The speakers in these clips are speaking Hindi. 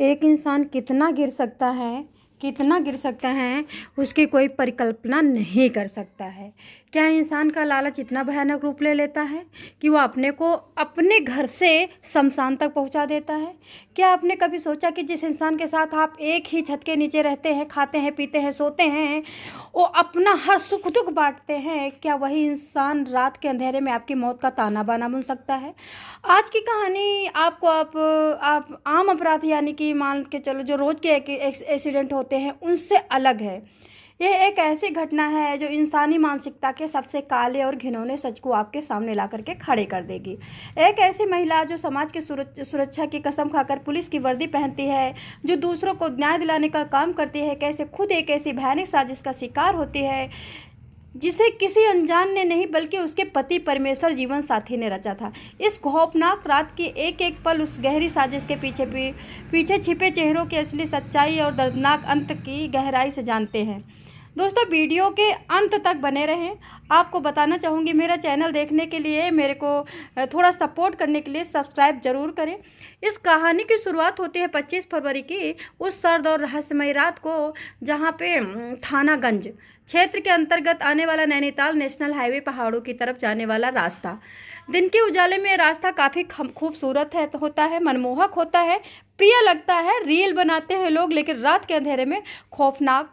एक इंसान कितना गिर सकता है उसकी कोई परिकल्पना नहीं कर सकता है। क्या इंसान का लालच इतना भयानक रूप ले लेता है कि वो अपने को अपने घर से शमशान तक पहुंचा देता है। क्या आपने कभी सोचा कि जिस इंसान के साथ आप एक ही छत के नीचे रहते हैं, खाते हैं, पीते हैं, सोते हैं, वो अपना हर सुख दुख बांटते हैं, क्या वही इंसान रात के अंधेरे में आपकी मौत का ताना बाना बन सकता है? आज की कहानी आपको आप आम अपराध यानी कि मान के चलो जो रोज़ के एक्सीडेंट होते हैं उनसे अलग है। यह एक ऐसी घटना है जो इंसानी मानसिकता के सबसे काले और घिनौने सच को आपके सामने ला करके खड़े कर देगी। एक ऐसी महिला जो समाज की सुरक्षा की कसम खाकर पुलिस की वर्दी पहनती है, जो दूसरों को न्याय दिलाने का काम करती है, कैसे खुद एक ऐसी भयानक साजिश का शिकार होती है जिसे किसी अनजान ने नहीं बल्कि उसके पति परमेश्वर जीवन साथी ने रचा था। इस खौफनाक रात की एक एक पल उस गहरी साजिश के पीछे छिपे चेहरों की असली सच्चाई और दर्दनाक अंत की गहराई से जानते हैं। दोस्तों, वीडियो के अंत तक बने रहें। आपको बताना चाहूँगी, मेरा चैनल देखने के लिए, मेरे को थोड़ा सपोर्ट करने के लिए सब्सक्राइब ज़रूर करें। इस कहानी की शुरुआत होती है 25 फरवरी की उस सर्द और रहस्यमयी रात को, जहाँ पे थानागंज क्षेत्र के अंतर्गत आने वाला नैनीताल नेशनल हाईवे पहाड़ों की तरफ जाने वाला रास्ता। दिन के उजाले में रास्ता काफ़ी खूबसूरत होता है, मनमोहक होता है, प्रिय लगता है, रील बनाते हैं लोग। लेकिन रात के अंधेरे में खौफनाक,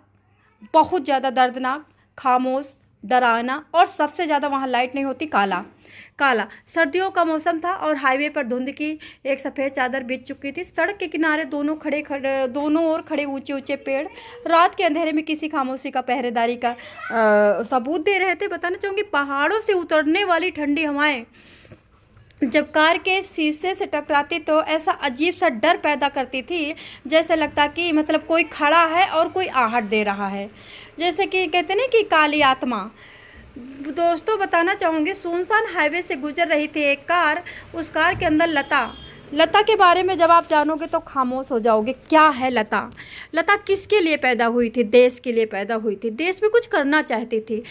बहुत ज़्यादा दर्दनाक, खामोश, डरावना और सबसे ज़्यादा वहाँ लाइट नहीं होती, काला काला। सर्दियों का मौसम था और हाईवे पर धुंध की एक सफ़ेद चादर बिछ चुकी थी। सड़क के किनारे दोनों ओर खड़े ऊंचे ऊंचे पेड़ रात के अंधेरे में किसी खामोशी का पहरेदारी का सबूत दे रहे थे। बताना चाहूँगी, पहाड़ों से उतरने वाली ठंडी हवाएं जब कार के शीशे से टकराती तो ऐसा अजीब सा डर पैदा करती थी, जैसे लगता कि मतलब कोई खड़ा है और कोई आहट दे रहा है, जैसे कि कहते नहीं कि काली आत्मा। दोस्तों, बताना चाहूँगी, सुनसान हाईवे से गुजर रही थी एक कार। उस कार के अंदर लता के बारे में जब आप जानोगे तो खामोश हो जाओगे। क्या है लता? लता किसके लिए पैदा हुई थी? देश के लिए पैदा हुई थी। देश में कुछ करना चाहती थी।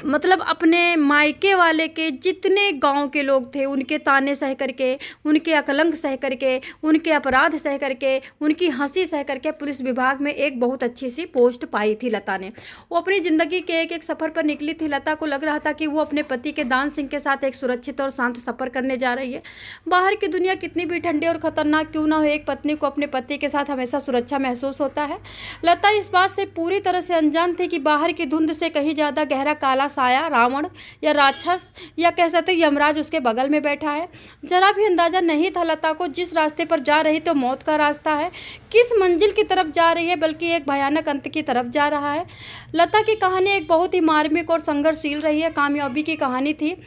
मतलब अपने मायके वाले के जितने गांव के लोग थे उनके ताने सह करके, उनके अकलंक सह करके, उनके अपराध सह करके, उनकी हंसी सह करके पुलिस विभाग में एक बहुत अच्छी सी पोस्ट पाई थी लता ने। वो अपनी ज़िंदगी के एक एक सफ़र पर निकली थी। लता को लग रहा था कि वो अपने पति के दान सिंह के साथ एक सुरक्षित और शांत सफ़र करने जा रही है। बाहर की दुनिया कितनी भी ठंडी और ख़तरनाक क्यों ना हो, एक पत्नी को अपने पति के साथ हमेशा सुरक्षा महसूस होता है। लता इस बात से पूरी तरह से अनजान थी कि बाहर की धुंध से कहीं ज़्यादा गहरा काला साया रावण या राक्षस या कह सकते यमराज उसके बगल में बैठा है। जरा भी अंदाजा नहीं था लता को जिस रास्ते पर जा रही तो मौत का रास्ता है, किस मंजिल की तरफ जा रही है, बल्कि एक भयानक अंत की तरफ जा रहा है। लता की कहानी एक बहुत ही मार्मिक और संघर्षशील रही है, कामयाबी की कहानी थी।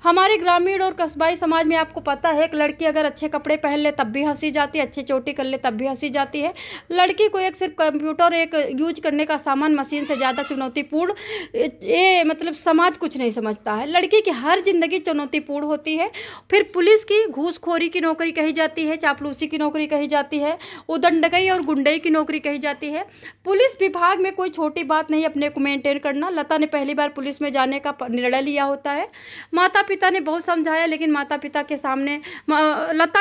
हमारे ग्रामीण और कस्बाई समाज में आपको पता है, एक लड़की अगर अच्छे कपड़े पहन ले तब भी हंसी जाती है, अच्छी चोटी कर ले तब भी हंसी जाती है। लड़की को एक सिर्फ कंप्यूटर एक यूज करने का सामान मशीन से ज़्यादा चुनौतीपूर्ण ये मतलब समाज कुछ नहीं समझता है। लड़की की हर जिंदगी चुनौतीपूर्ण होती है। फिर पुलिस की घूसखोरी की नौकरी कही जाती है, चापलूसी की नौकरी कही जाती है, उदंडगई और गुंडई की नौकरी कही जाती है। पुलिस विभाग में कोई छोटी बात नहीं अपने को मेंटेन करना। लता ने पहली बार पुलिस में जाने का निर्णय लिया होता है। माता पिता ने बहुत समझाया, लेकिन लता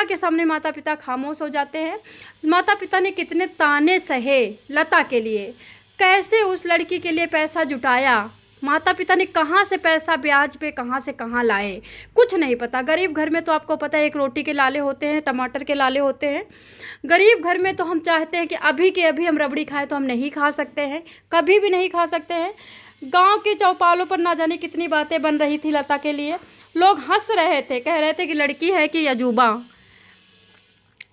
के सामने माता पिता खामोश हो जाते हैं। माता पिता ने कितने ताने सहे लता के लिए, कैसे उस लड़की के लिए पैसा जुटाया, माता पिता ने कहाँ से पैसा ब्याज पे कहाँ से कहाँ लाए, कुछ नहीं पता। गरीब घर में तो आपको पता है एक रोटी के लाले होते हैं, टमाटर के लाले होते हैं। गरीब घर में तो हम चाहते हैं कि अभी के अभी हम रबड़ी खाएं, तो हम नहीं खा सकते हैं, कभी भी नहीं खा सकते हैं। गांव के चौपालों पर ना जाने कितनी बातें बन रही थी लता के लिए। लोग हंस रहे थे, कह रहे थे कि लड़की है कि अजूबा।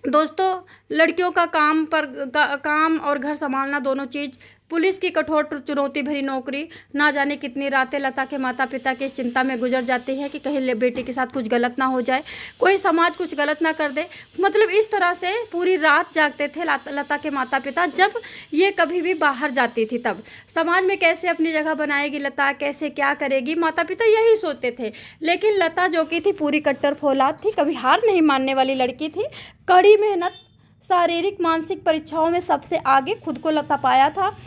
दोस्तों, लड़कियों का काम और घर संभालना दोनों चीज़, पुलिस की कठोर चुनौती भरी नौकरी, ना जाने कितनी रातें लता के माता पिता की इस चिंता में गुजर जाती हैं कि कहीं बेटी के साथ कुछ गलत ना हो जाए, कोई समाज कुछ गलत ना कर दे। मतलब इस तरह से पूरी रात जागते थे लता के माता पिता। जब ये कभी भी बाहर जाती थी तब समाज में कैसे अपनी जगह बनाएगी लता, कैसे क्या करेगी, माता पिता यही सोचते थे। लेकिन लता जो की थी पूरी कट्टर फौलाद थी, कभी हार नहीं मानने वाली लड़की थी। कड़ी मेहनत, शारीरिक मानसिक परीक्षाओं में सबसे आगे खुद को लता पाया था।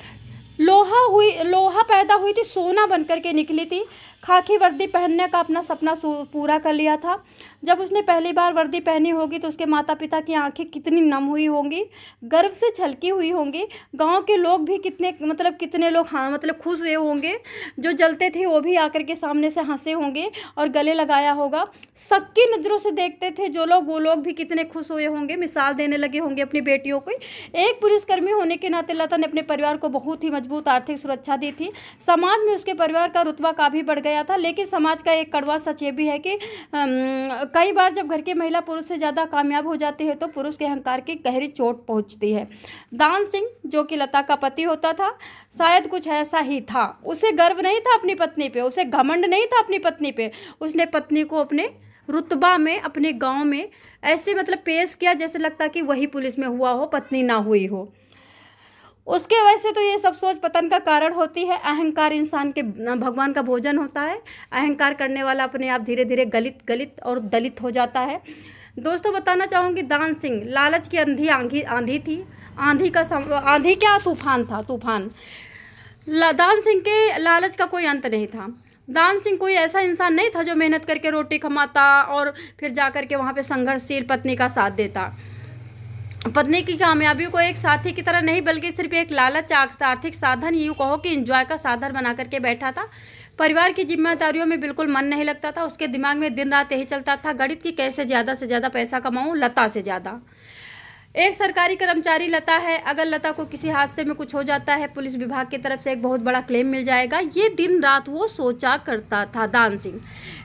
लोहा पैदा हुई थी, सोना बन करके निकली थी। खाकी वर्दी पहनने का अपना सपना पूरा कर लिया था। जब उसने पहली बार वर्दी पहनी होगी तो उसके माता पिता की आंखें कितनी नम हुई होंगी, गर्व से छलकी हुई होंगी। गांव के लोग भी कितने लोग हाँ खुश हुए होंगे। जो जलते थे वो भी आकर के सामने से हंसे होंगे और गले लगाया होगा। सबकी नज़रों से देखते थे जो लोग, वो लोग भी कितने खुश हुए होंगे, मिसाल देने लगे होंगे अपनी बेटियों को। एक पुलिसकर्मी होने के नाते लता ने अपने परिवार को बहुत ही मजबूत आर्थिक सुरक्षा दी थी। समाज में उसके परिवार का रुतबा काफ़ी बढ़ गया था। लेकिन समाज का एक कड़वा सच ये भी है कि कई बार जब घर की महिला पुरुष से ज़्यादा कामयाब हो जाती है तो पुरुष के अहंकार की गहरी चोट पहुंचती है। दान सिंह जो कि लता का पति होता था, शायद कुछ ऐसा ही था। उसे गर्व नहीं था अपनी पत्नी पे, उसे घमंड नहीं था अपनी पत्नी पे। उसने पत्नी को अपने रुतबा में, अपने गांव में ऐसे पेश किया जैसे लगता कि वही पुलिस में हुआ हो, पत्नी ना हुई हो। उसके वैसे तो ये सब सोच पतन का कारण होती है। अहंकार इंसान के भगवान का भोजन होता है। अहंकार करने वाला अपने आप धीरे धीरे गलित और दलित हो जाता है। दोस्तों बताना चाहूँगी, दान सिंह लालच की आंधी थी। आंधी क्या, तूफान था, तूफान। दान सिंह के लालच का कोई अंत नहीं था। दान सिंह कोई ऐसा इंसान नहीं था जो मेहनत करके रोटी कमाता और फिर जाकर के वहाँ पे संघर्षशील पत्नी का साथ देता। पत्नी की कामयाबी को एक साथी की तरह नहीं बल्कि सिर्फ एक लालच, आर्थिक साधन, यूँ कहो कि एंजॉय का साधन बना करके बैठा था। परिवार की जिम्मेदारियों में बिल्कुल मन नहीं लगता था। उसके दिमाग में दिन रात यही चलता था, गणित की कैसे ज़्यादा से ज़्यादा पैसा कमाऊँ लता से ज़्यादा। एक सरकारी कर्मचारी लता है। अगर लता को किसी हादसे में कुछ हो जाता है, पुलिस विभाग की तरफ से एक बहुत बड़ा क्लेम मिल जाएगा। ये दिन रात वो सोचा करता था दान सिंह।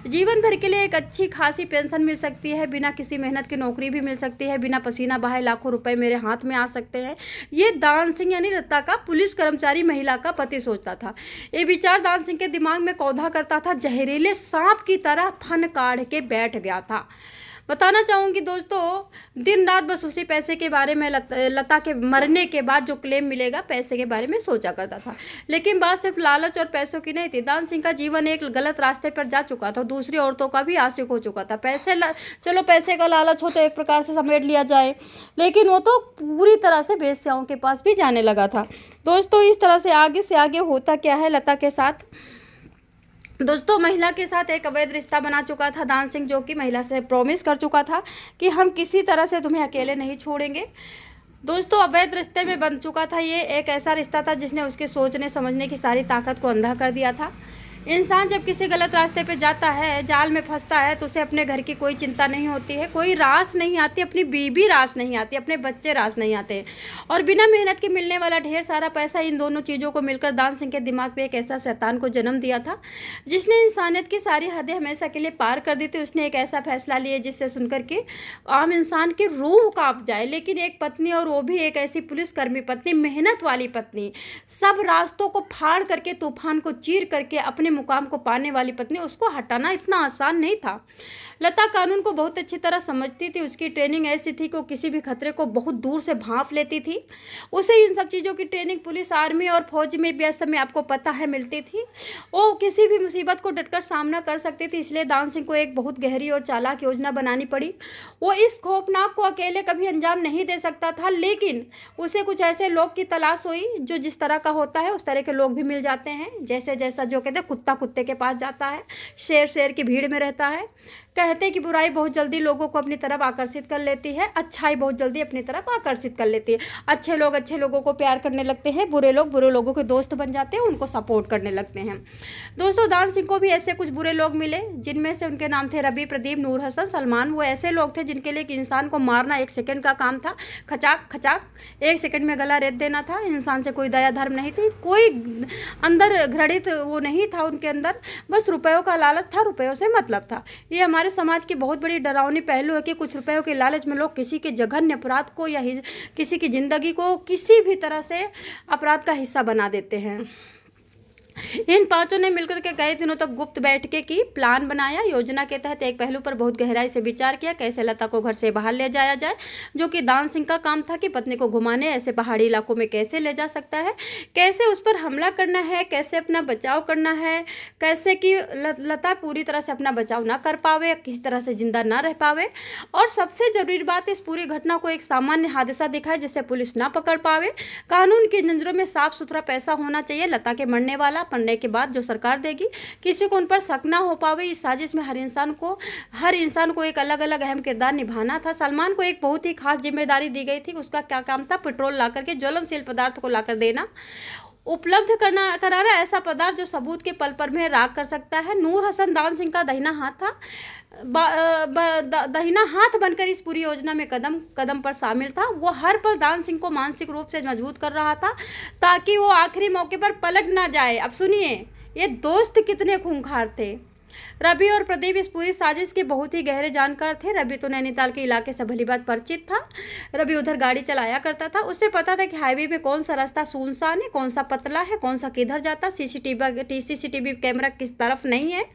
जीवन भर के लिए एक अच्छी खासी पेंशन मिल सकती है, बिना किसी मेहनत की नौकरी भी मिल सकती है, बिना पसीना बहाए लाखों रुपए मेरे हाथ में आ सकते हैं। ये दान सिंह यानी लता का पुलिस कर्मचारी महिला का पति सोचता था। ये विचार दान सिंह के दिमाग में कौधा करता था, जहरीले सांप की तरह फन काढ़ के बैठ गया था। बताना चाहूँगी दोस्तों, दिन रात बस उसी पैसे के बारे में, लता के मरने के बाद जो क्लेम मिलेगा पैसे के बारे में सोचा करता था। लेकिन बात सिर्फ लालच और पैसों की नहीं थी। दान सिंह का जीवन एक गलत रास्ते पर जा चुका था, दूसरी औरतों का भी आशिक हो चुका था। चलो पैसे का लालच हो तो एक प्रकार से समेट लिया जाए, लेकिन वो तो पूरी तरह से वेश्याओं के पास भी जाने लगा था। दोस्तों इस तरह से आगे होता क्या है लता के साथ। दोस्तों महिला के साथ एक अवैध रिश्ता बना चुका था दान सिंह, जो कि महिला से प्रॉमिस कर चुका था कि हम किसी तरह से तुम्हें अकेले नहीं छोड़ेंगे। दोस्तों अवैध रिश्ते में बन चुका था। ये एक ऐसा रिश्ता था जिसने उसके सोचने समझने की सारी ताकत को अंधा कर दिया था। इंसान जब किसी गलत रास्ते पे जाता है, जाल में फंसता है, तो उसे अपने घर की कोई चिंता नहीं होती है, कोई रास नहीं आती, अपनी बीबी रास नहीं आती, अपने बच्चे रास नहीं आते। और बिना मेहनत के मिलने वाला ढेर सारा पैसा, इन दोनों चीज़ों को मिलकर दान सिंह के दिमाग पे एक ऐसा शैतान को जन्म दिया था जिसने इंसानियत की सारी हदें हमेशा के लिए पार कर दी थी। उसने एक ऐसा फैसला लिया जिससे सुनकर के आम इंसान की रूह कांप जाए। लेकिन एक पत्नी, और वो भी एक ऐसी पुलिसकर्मी पत्नी, मेहनत वाली पत्नी, सब रास्तों को फाड़ करके, तूफान को चीर करके अपने मुकाम को पाने वाली पत्नी, उसको हटाना इतना आसान नहीं था। लता कानून को बहुत अच्छी तरह समझती थी। उसकी ट्रेनिंग ऐसी थी कि वो किसी भी खतरे को बहुत दूर से भांप लेती थी। उसे इन सब चीज़ों की ट्रेनिंग पुलिस, आर्मी और फौज में भी ऐसे समय आपको पता है मिलती थी। वो किसी भी मुसीबत को डटकर सामना कर सकती थी। इसलिए दान सिंह को एक बहुत गहरी और चालाक योजना बनानी पड़ी। वो इस खौफनाक को अकेले कभी अंजाम नहीं दे सकता था, लेकिन उसे कुछ ऐसे लोग की तलाश हुई जो जिस तरह का होता है उस तरह के लोग भी मिल जाते हैं। जैसा जो कहते हैं कुत्ता कुत्ते के पास जाता है, शेर शेर की भीड़ में रहता है। कहते हैं कि बुराई बहुत जल्दी लोगों को अपनी तरफ आकर्षित कर लेती है, अच्छाई बहुत जल्दी अपनी तरफ आकर्षित कर लेती है। अच्छे लोग अच्छे लोगों को प्यार करने लगते हैं, बुरे लोग बुरे लोगों के दोस्त बन जाते हैं, उनको सपोर्ट करने लगते हैं। दोस्तों दान सिंह को भी ऐसे कुछ बुरे लोग मिले, जिनमें से उनके नाम थे रवि, प्रदीप, नूर हसन, सलमान। वो ऐसे लोग थे जिनके लिए इंसान को मारना 1 सेकंड का काम था। खचाक खचाक 1 सेकंड में गला रेत देना था। इंसान से कोई दया धर्म नहीं थी, कोई अंदर घृणित वो नहीं था उनके अंदर, बस रुपयों का लालच था, रुपयों से मतलब था। ये हमारे समाज की बहुत बड़ी डरावनी पहलू है कि कुछ रुपयों के लालच में लोग किसी के जघन्य अपराध को या किसी की जिंदगी को किसी भी तरह से अपराध का हिस्सा बना देते हैं। इन पांचों ने मिलकर के कई दिनों तक गुप्त बैठकें की, प्लान बनाया। योजना के तहत एक पहलू पर बहुत गहराई से विचार किया, कैसे लता को घर से बाहर ले जाया जाए, जो कि दान सिंह का काम था कि पत्नी को घुमाने ऐसे पहाड़ी इलाकों में कैसे ले जा सकता है, कैसे उस पर हमला करना है, कैसे अपना बचाव करना है, कैसे कि लता पूरी तरह से अपना बचाव ना कर पावे, किसी तरह से जिंदा ना रह पावे। और सबसे जरूरी बात, इस पूरी घटना को एक सामान्य हादसा दिखाए जिससे पुलिस ना पकड़ पावे। कानून की नजरों में साफ सुथरा पैसा होना चाहिए। लता के मरने वाला, पढ़ने के बाद जो सरकार देगी, किसी को उन पर शक ना हो पावे। इस साजिश में हर इंसान को एक अलग अलग अहम किरदार निभाना था। सलमान को एक बहुत ही खास जिम्मेदारी दी गई थी। उसका क्या काम था? पेट्रोल ला करके ज्वलनशील पदार्थ को लाकर देना, उपलब्ध कराना ऐसा पदार्थ जो सबूत के पल पर में राग कर सकता है। नूर हसन दान सिंह का दाहिना हाथ था, दाहिना हाथ बनकर इस पूरी योजना में कदम कदम पर शामिल था। वो हर पल दान सिंह को मानसिक रूप से मजबूत कर रहा था ताकि वो आखिरी मौके पर पलट ना जाए। अब सुनिए ये दोस्त कितने खूंखार थे। रवि और प्रदीप इस पूरी साजिश के बहुत ही गहरे जानकार थे। रवि तो नैनीताल के इलाके से भली बात परिचित था। रवि उधर गाड़ी चलाया करता था। उसे पता था कि हाईवे में कौन सा रास्ता सुनसान है, कौन सा पतला है, कौन सा किधर जाता, सीसीटीवी कैमरा किस तरफ नहीं है,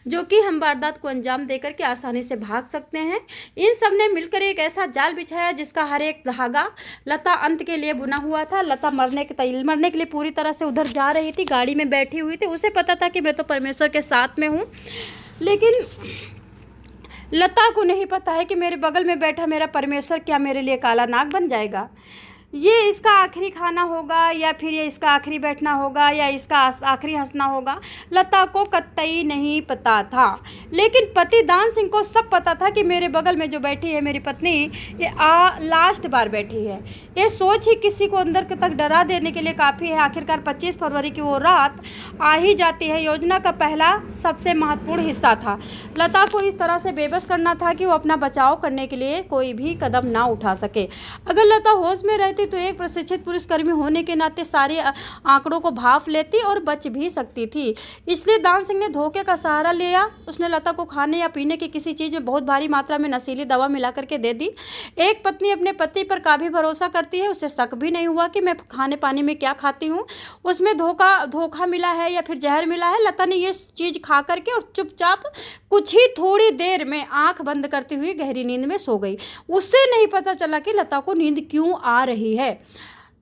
जो कि हम वारदात को अंजाम देकर के आसानी से भाग सकते हैं। इन सब ने मिलकर एक ऐसा जाल बिछाया जिसका हर एक धागा लता अंत के लिए बुना हुआ था। लता मरने के लिए पूरी तरह से उधर जा रही थी, गाड़ी में बैठी हुई थी। उसे पता था कि मैं तो परमेश्वर के साथ में हूँ, लेकिन लता को नहीं पता है कि मेरे बगल में बैठा मेरा परमेश्वर क्या मेरे लिए काला नाग बन जाएगा। ये इसका आखिरी खाना होगा या फिर ये इसका आखिरी बैठना होगा या इसका आखिरी हंसना होगा, लता को कतई नहीं पता था। लेकिन पति दान सिंह को सब पता था कि मेरे बगल में जो बैठी है मेरी पत्नी, ये लास्ट बार बैठी है। ये सोच ही किसी को अंदर तक डरा देने के लिए काफ़ी है। आखिरकार 25 फरवरी की वो रात आ ही जाती है। योजना का पहला सबसे महत्वपूर्ण हिस्सा था। लता को इस तरह से बेबस करना था कि वो अपना बचाव करने के लिए कोई भी कदम ना उठा सके। अगर लता होश में रहती तो एक प्रशिक्षित पुलिसकर्मी होने के नाते सारे आंकड़ों को भांप लेती और बच भी सकती थी। इसलिए दान सिंह ने धोखे का सहारा लिया। उसने लता को खाने या पीने की किसी चीज़ में बहुत भारी मात्रा में नशीली दवा मिला करके दे दी। एक पत्नी अपने पति पर काफ़ी भरोसा करती है। उसे शक भी नहीं हुआ कि मैं खाने पानी में क्या खाती हूँ, उसमें धोखा मिला है या फिर जहर मिला है। लता ने ये चीज़ खा करके और चुपचाप कुछ ही थोड़ी देर में आंख बंद करती हुई गहरी नींद में सो गई। उससे नहीं पता चला कि लता को नींद क्यों आ रही है।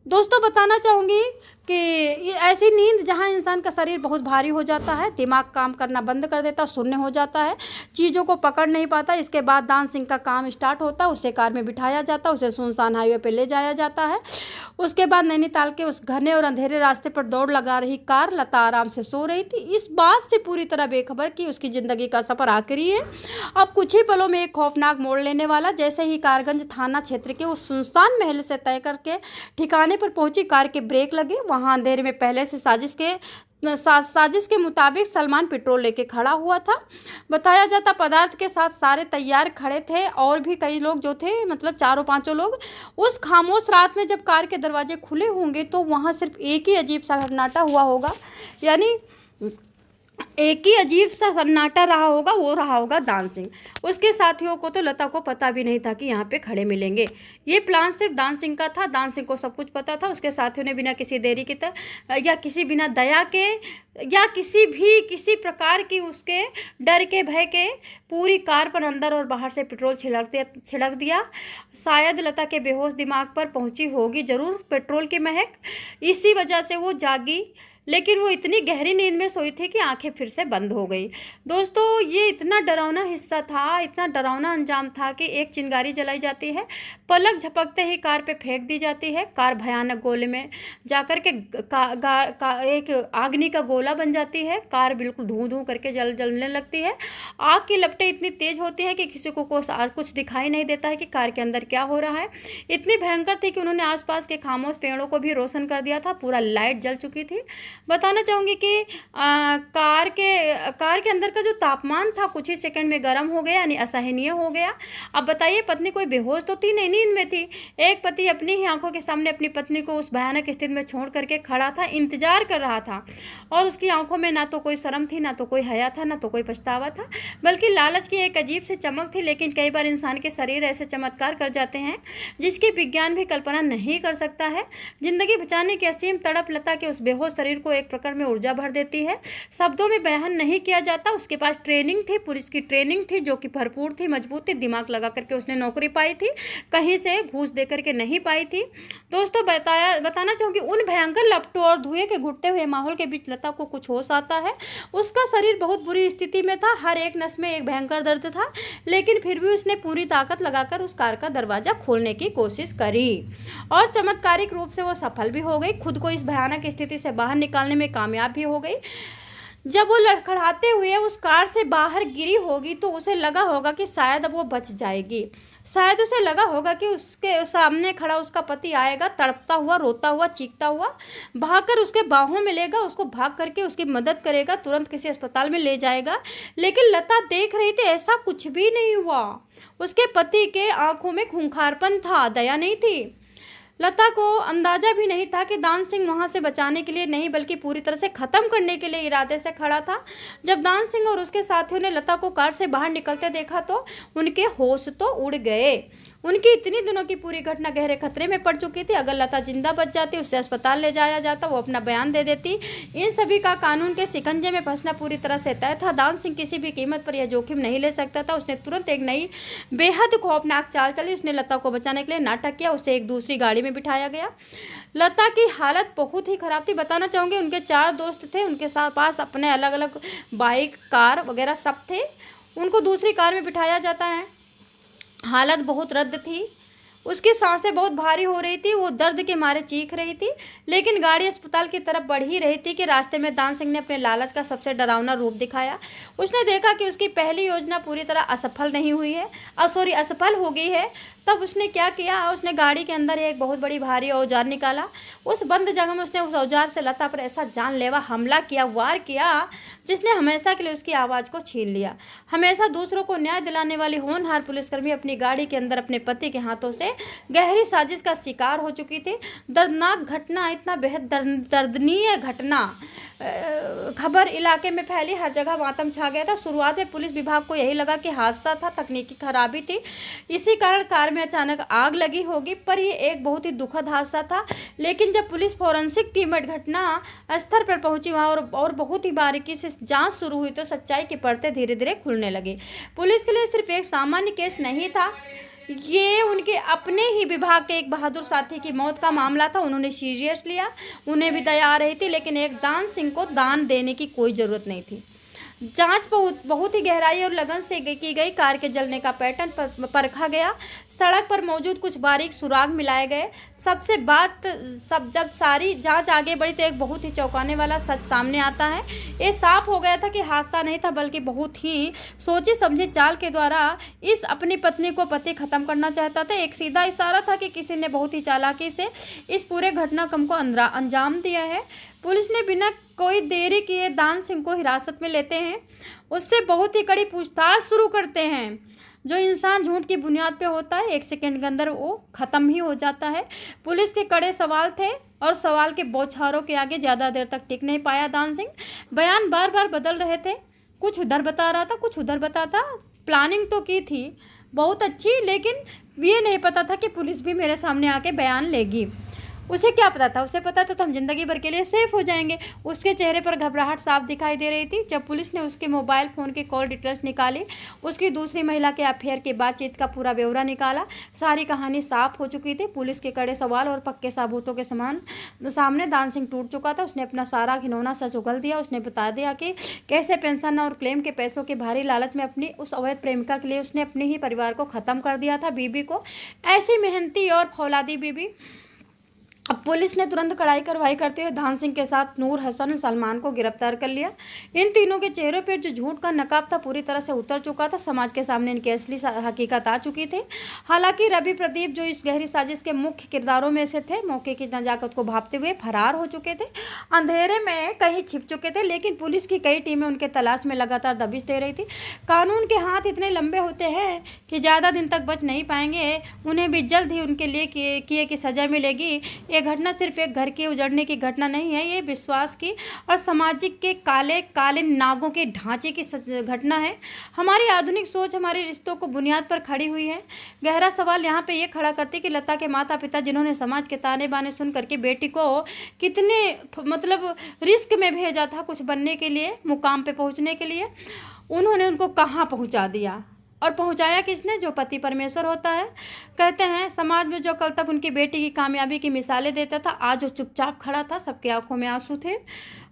दोस्तों बताना चाहूँगी कि ये ऐसी नींद जहाँ इंसान का शरीर बहुत भारी हो जाता है, दिमाग काम करना बंद कर देता, शून्य हो जाता है, चीज़ों को पकड़ नहीं पाता। इसके बाद दान सिंह का काम स्टार्ट होता, उसे कार में बिठाया जाता, उसे सुनसान हाईवे पे ले जाया जाता है। उसके बाद नैनीताल के उस घने और अंधेरे रास्ते पर दौड़ लगा रही कार, लता आराम से सो रही थी, इस बात से पूरी तरह बेखबर कि उसकी ज़िंदगी का सफ़र आखिरी है। अब कुछ ही पलों में एक खौफनाक मोड़ लेने वाला। जैसे ही कारगंज थाना क्षेत्र के उस सुनसान महल से तय करके ठिकाने पर पहुंची, कार के ब्रेक लगे। वहां अंधेरे में पहले से साजिश के मुताबिक सलमान पेट्रोल लेके खड़ा हुआ था। बताया जाता पदार्थ के साथ सारे तैयार खड़े थे और भी कई लोग जो थे, मतलब 4-5 लोग। उस खामोश रात में जब कार के दरवाजे खुले होंगे तो वहाँ सिर्फ एक ही अजीब सा सन्नाटा हुआ होगा, यानी एक ही अजीब सा सन्नाटा रहा होगा, वो रहा होगा दान सिंह। उसके साथियों को तो लता को पता भी नहीं था कि यहाँ पे खड़े मिलेंगे। ये प्लान सिर्फ दान सिंह का था। दान सिंह को सब कुछ पता था। उसके साथियों ने बिना किसी देरी के बिना दया के या किसी प्रकार की उसके डर के भय के पूरी कार पर अंदर और बाहर से पेट्रोल छिड़क दिया। शायद लता के बेहोश दिमाग पर पहुंची होगी जरूर पेट्रोल की महक, इसी वजह से वो जागी। लेकिन वो इतनी गहरी नींद में सोई थी कि आंखें फिर से बंद हो गई। दोस्तों ये इतना डरावना हिस्सा था, इतना डरावना अंजाम था कि एक चिंगारी जलाई जाती है, पलक झपकते ही कार पे फेंक दी जाती है। कार भयानक गोले में जाकर के एक आग्नि का गोला बन जाती है। कार बिल्कुल धूं धूं करके जलने लगती है। आग की लपटें इतनी तेज होती है कि किसी को कुछ दिखाई नहीं देता है कि कार के अंदर क्या हो रहा है। इतनी भयंकर थी कि उन्होंने आसपास के खामोश पेड़ों को भी रोशन कर दिया था। पूरा लाइट जल चुकी थी। बताना चाहूँगी कि कार के अंदर का जो तापमान था कुछ ही सेकंड में गर्म हो गया, यानी असहनीय हो गया। अब बताइए, पत्नी कोई बेहोश तो थी नहीं, नींद में थी। एक पति अपनी ही आंखों के सामने अपनी पत्नी को उस भयानक स्थिति में छोड़ करके खड़ा था, इंतजार कर रहा था। और उसकी आंखों में ना तो कोई शर्म थी, ना तो कोई हया था, ना तो कोई पछतावा था, बल्कि लालच की एक अजीब सी चमक थी। लेकिन कई बार इंसान के शरीर ऐसे चमत्कार कर जाते हैं जिसकी विज्ञान भी कल्पना नहीं कर सकता है। जिंदगी बचाने की असीम तड़प लता के उस बेहोश शरीर को एक प्रकार में ऊर्जा भर देती है। शब्दों में बयान नहीं किया जाता। उसके पास ट्रेनिंग थी, पुलिस की ट्रेनिंग थी जो कि भरपूर थी, मजबूत थी, दिमाग लगा करके उसने नौकरी पाई थी, कहीं से घूस दे करके नहीं पाई थी। दोस्तों बताना चाहूँगी, उन भयंकर लपटों और धुएं के घुटते हुए माहौल के बीच लता को कुछ होश आता है। उसका शरीर बहुत बुरी स्थिति में था, हर एक नस में एक भयंकर दर्द था, लेकिन फिर भी उसने पूरी ताकत लगाकर उस कार का दरवाजा खोलने की कोशिश करी और चमत्कारिक रूप से वो सफल भी हो गई। खुद को इस भयानक स्थिति से बाहर निकालने में कामयाब भी हो गई। जब वो लड़खड़ाते हुए उस कार से बाहर गिरी होगी तो उसे लगा होगा कि शायद अब वो बच जाएगी। शायद उसे लगा होगा कि उसके सामने खड़ा उसका पति आएगा, तड़पता हुआ, रोता हुआ, चीखता हुआ, भागकर उसके बाहों में लेगा, उसको भाग करके उसकी मदद करेगा, तुरंत किसी अस्पताल में ले जाएगा। लेकिन लता देख रही थी ऐसा कुछ भी नहीं हुआ। उसके पति के आंखों में खूंखारपन था, दया नहीं थी। लता को अंदाजा भी नहीं था कि दान सिंह वहां से बचाने के लिए नहीं बल्कि पूरी तरह से खत्म करने के लिए इरादे से खड़ा था। जब दान सिंह और उसके साथियों ने लता को कार से बाहर निकलते देखा तो उनके होश तो उड़ गए। उनकी इतनी दिनों की पूरी घटना गहरे खतरे में पड़ चुकी थी। अगर लता जिंदा बच जाती, उसे अस्पताल ले जाया जाता, वो अपना बयान दे देती। इन सभी का कानून के शिकंजे में फंसना पूरी तरह से तय था। दान सिंह किसी भी कीमत पर यह जोखिम नहीं ले सकता था। उसने तुरंत एक नई बेहद खौफनाक चाल चली। उसने लता को बचाने के लिए नाटक किया। उसे एक दूसरी गाड़ी में बिठाया गया। लता की हालत बहुत ही खराब थी। बताना चाहूँगी उनके 4 दोस्त थे, उनके साथ पास अपने अलग अलग बाइक, कार वगैरह सब थे। उनको दूसरी कार में बिठाया जाता है। हालत बहुत रद्द थी। उसकी सांसें बहुत भारी हो रही थी। वो दर्द के मारे चीख रही थी। लेकिन गाड़ी अस्पताल की तरफ बढ़ ही रही थी कि रास्ते में दान सिंह ने अपने लालच का सबसे डरावना रूप दिखाया। उसने देखा कि उसकी पहली योजना पूरी तरह असफल नहीं हुई है, असफल हो गई है। तब उसने क्या किया, उसने गाड़ी के अंदर एक बहुत बड़ी भारी औजार निकाला। उस बंद जगह में उसने उस औजार से लता पर ऐसा जानलेवा हमला किया, वार किया, जिसने हमेशा के लिए उसकी आवाज़ को छीन लिया। हमेशा दूसरों को न्याय दिलाने वाली होनहार पुलिसकर्मी अपनी गाड़ी के अंदर अपने पति के हाथों से गहरी साजिश का शिकार हो चुकी थी। दर्दनाक घटना, इतना बेहद दर्दनीय घटना, खबर इलाके में फैली, हर जगह मातम छा गया था। शुरुआत में पुलिस विभाग को यही लगा कि हादसा था, तकनीकी खराबी थी, इसी कारण कार में अचानक आग लगी होगी, पर ये एक बहुत ही दुखद हादसा था। लेकिन जब पुलिस फॉरेंसिक टीम घटना स्थल पर पहुंची वहाँ और बहुत ही बारीकी से जांच शुरू हुई तो सच्चाई के पर्दे धीरे धीरे खुलने लगे। पुलिस के लिए सिर्फ एक सामान्य केस नहीं था, ये उनके अपने ही विभाग के एक बहादुर साथी की मौत का मामला था। उन्होंने सीरियस लिया, उन्हें भी दया आ रही थी, लेकिन एक दान सिंह को दान देने की कोई ज़रूरत नहीं थी। जांच बहुत ही गहराई और लगन से की गई। कार के जलने का पैटर्न परखा गया। सड़क पर मौजूद कुछ बारीक सुराग मिलाए गए। जब सारी जांच आगे बढ़ी तो एक बहुत ही चौंकाने वाला सच सामने आता है। ये साफ हो गया था कि हादसा नहीं था, बल्कि बहुत ही सोची समझी चाल के द्वारा इस अपनी पत्नी को पति खत्म करना चाहता था। एक सीधा इशारा था कि किसी ने बहुत ही चालाकी से इस पूरे घटनाक्रम को अंजाम दिया है। पुलिस ने बिना कोई देरी किए दान सिंह को हिरासत में लेते हैं। उससे बहुत ही कड़ी पूछताछ शुरू करते हैं। जो इंसान झूठ की बुनियाद पे होता है, 1 सेकंड के अंदर वो ख़त्म ही हो जाता है। पुलिस के कड़े सवाल थे और सवाल के बौछारों के आगे ज़्यादा देर तक टिक नहीं पाया दान सिंह। बयान बार बार बदल रहे थे, कुछ उधर बता रहा था, कुछ उधर बताता। प्लानिंग तो की थी बहुत अच्छी, लेकिन ये नहीं पता था कि पुलिस भी मेरे सामने आके बयान लेगी। उसे क्या पता था? उसे पता तो हम जिंदगी भर के लिए सेफ हो जाएंगे। उसके चेहरे पर घबराहट साफ दिखाई दे रही थी। जब पुलिस ने उसके मोबाइल फ़ोन की कॉल डिटेल्स निकाली, उसकी दूसरी महिला के अफेयर की बातचीत का पूरा ब्यौरा निकाला, सारी कहानी साफ हो चुकी थी। पुलिस के कड़े सवाल और पक्के सबूतों के सामने दान सिंह टूट चुका था। उसने अपना सारा घिनौना सच उगल दिया। उसने बता दिया कि कैसे पेंशन और क्लेम के पैसों के भारी लालच में अपनी उस अवैध प्रेमिका के लिए उसने अपने ही परिवार को ख़त्म कर दिया था, बीबी को, ऐसी मेहनती और फौलादी बीबी। अब पुलिस ने तुरंत कड़ाई कार्रवाई करते हुए दान सिंह के साथ नूर हसन सलमान को गिरफ्तार कर लिया। इन तीनों के चेहरों पर जो झूठ का नकाब था पूरी तरह से उतर चुका था। समाज के सामने इनकी असली हकीकत आ चुकी थी। हालांकि रवि प्रदीप, जो इस गहरी साजिश के मुख्य किरदारों में से थे, मौके की नजाकत को भांपते हुए फरार हो चुके थे, अंधेरे में कहीं छिप चुके थे। लेकिन पुलिस की कई टीमें उनके तलाश में लगातार दबिश दे रही थी। कानून के हाथ इतने लंबे होते हैं कि ज़्यादा दिन तक बच नहीं पाएंगे। उन्हें भी जल्द ही उनके लिए किए की सज़ा मिलेगी। ये घटना सिर्फ एक घर के उजड़ने की घटना नहीं है, ये विश्वास की और सामाजिक के काले काले नागों के ढांचे की घटना है। हमारी आधुनिक सोच हमारे रिश्तों को बुनियाद पर खड़ी हुई है। गहरा सवाल यहाँ पे ये खड़ा करती कि लता के माता पिता, जिन्होंने समाज के ताने बाने सुन करके बेटी को कितने रिस्क में भेजा था कुछ बनने के लिए, मुकाम पे पहुँचने के लिए, उन्होंने उनको कहाँ पहुँचा दिया और पहुंचाया किसने? जो पति परमेश्वर होता है। कहते हैं समाज में जो कल तक उनकी बेटी की कामयाबी की मिसालें देता था, आज वो चुपचाप खड़ा था, सबकी आंखों में आंसू थे।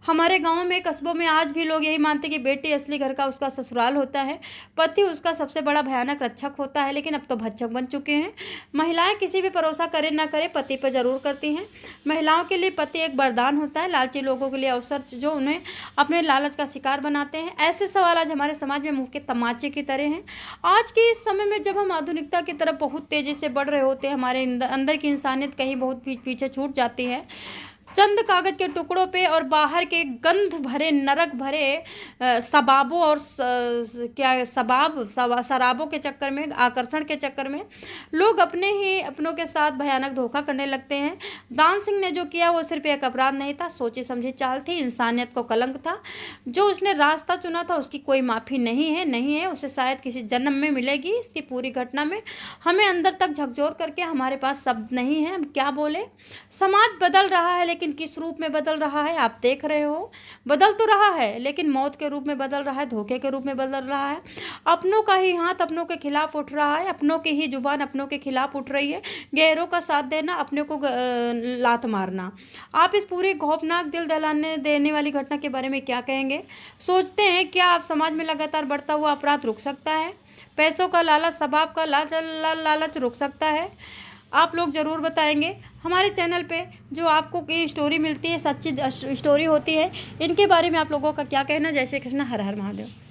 हमारे गांव में, कस्बों में आज भी लोग यही मानते कि बेटी असली घर का उसका ससुराल होता है, पति उसका सबसे बड़ा भयानक रक्षक होता है। लेकिन अब तो भक्षक बन चुके हैं। महिलाएं किसी भी भरोसा करे ना करे पति पर जरूर करती हैं। महिलाओं के लिए पति एक वरदान होता है, लालची लोगों के लिए अवसर जो उन्हें अपने लालच का शिकार बनाते हैं। ऐसे सवाल आज हमारे समाज में मुंह के तमाचे की तरह हैं। आज के इस समय में जब हम आधुनिकता की तरफ बहुत तेजी से बढ़ रहे होते हैं, हमारे अंदर की इंसानियत कहीं बहुत पीछे छूट जाती है। चंद कागज के टुकड़ों पे और बाहर के गंध भरे, नरक भरे सबाबों और शराबों के चक्कर में, आकर्षण के चक्कर में लोग अपने ही अपनों के साथ भयानक धोखा करने लगते हैं। दान सिंह ने जो किया वो सिर्फ एक अपराध नहीं था, सोची समझी चाल थी, इंसानियत को कलंक था। जो उसने रास्ता चुना था उसकी कोई माफ़ी नहीं है, उसे शायद किसी जन्म में मिलेगी। इसकी पूरी घटना में हमें अंदर तक झकझोर करके हमारे पास शब्द नहीं है, हम क्या बोले। समाज बदल रहा है, लेकिन किस रूप में बदल रहा है आप देख रहे हो। बदल तो रहा है लेकिन मौत के रूप में बदल रहा है, धोखे के रूप में बदल रहा है। अपनों का ही हाथ अपनों के खिलाफ उठ रहा है, अपनों की ही जुबान अपनों के खिलाफ उठ रही है। गैरों का साथ देना, अपने को लात मारना। आप इस पूरी खौफनाक, दिल दहलाने देने वाली घटना के बारे में क्या कहेंगे? सोचते हैं क्या आप समाज में लगातार बढ़ता हुआ अपराध रुक सकता है? पैसों का लालच, स्वभाव का लालच रुक सकता है? आप लोग ज़रूर बताएंगे। हमारे चैनल पे जो आपको ये स्टोरी मिलती है, सच्ची स्टोरी होती है, इनके बारे में आप लोगों का क्या कहना? जय श्री कृष्ण, हर हर महादेव।